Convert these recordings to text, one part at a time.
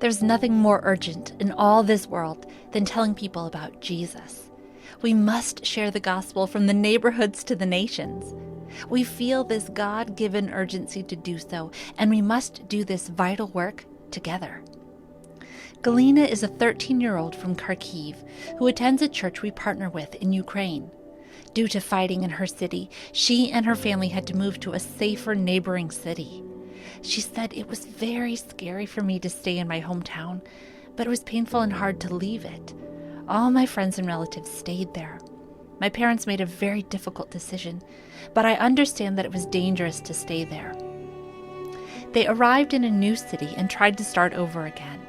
There's nothing more urgent in all this world than telling people about Jesus. We must share the gospel from the neighborhoods to the nations. We feel this God-given urgency to do so, and we must do this vital work together. Galina is a 13-year-old from Kharkiv who attends a church we partner with in Ukraine. Due to fighting in her city, she and her family had to move to a safer neighboring city. She said, "It was very scary for me to stay in my hometown, but it was painful and hard to leave it. All my friends and relatives stayed there. My parents made a very difficult decision, but I understand that it was dangerous to stay there." They arrived in a new city and tried to start over again.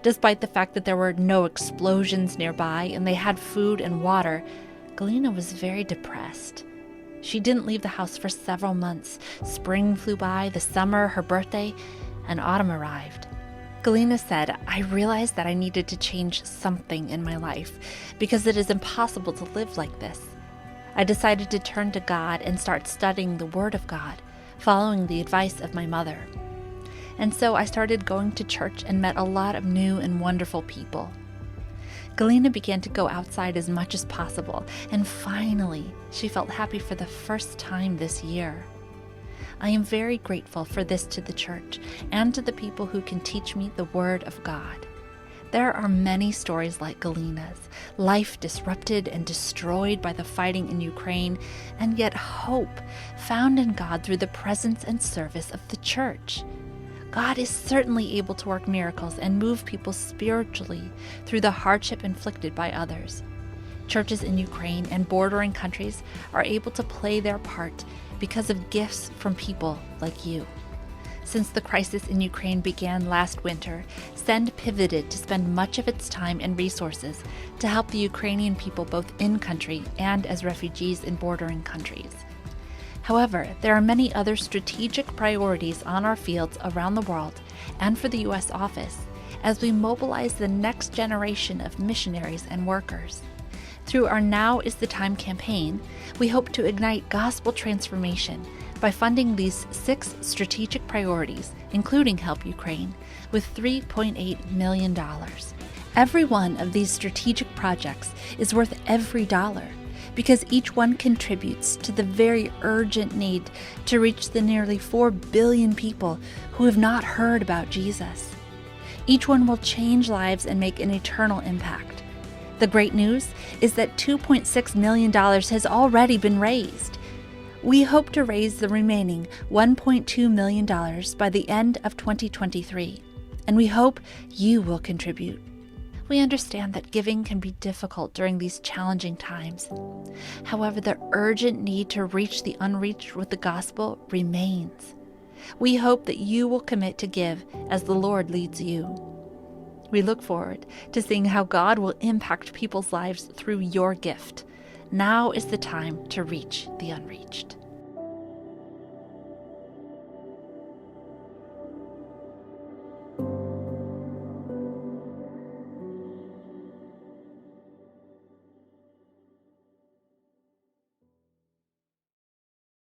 Despite the fact that there were no explosions nearby and they had food and water, Galina was very depressed. She didn't leave the house for several months. Spring flew by, the summer, her birthday, and autumn arrived. Galina said, "I realized that I needed to change something in my life because it is impossible to live like this. I decided to turn to God and start studying the Word of God, following the advice of my mother. And so I started going to church and met a lot of new and wonderful people." Galina began to go outside as much as possible, and finally, she felt happy for the first time this year. I am very grateful for this to the church and to the people who can teach me the Word of God. There are many stories like Galina's, life disrupted and destroyed by the fighting in Ukraine, and yet hope found in God through the presence and service of the church. God is certainly able to work miracles and move people spiritually through the hardship inflicted by others. Churches in Ukraine and bordering countries are able to play their part because of gifts from people like you. Since the crisis in Ukraine began last winter, SEND pivoted to spend much of its time and resources to help the Ukrainian people both in-country and as refugees in bordering countries. However, there are many other strategic priorities on our fields around the world and for the U.S. office as we mobilize the next generation of missionaries and workers. Through our Now is the Time campaign, we hope to ignite gospel transformation by funding these 6 strategic priorities, including Help Ukraine, with $3.8 million. Every one of these strategic projects is worth every dollar, because each one contributes to the very urgent need to reach the nearly 4 billion people who have not heard about Jesus. Each one will change lives and make an eternal impact. The great news is that $2.6 million has already been raised. We hope to raise the remaining $1.2 million by the end of 2023, and we hope you will contribute. We understand that giving can be difficult during these challenging times. However, the urgent need to reach the unreached with the gospel remains. We hope that you will commit to give as the Lord leads you. We look forward to seeing how God will impact people's lives through your gift. Now is the time to reach the unreached.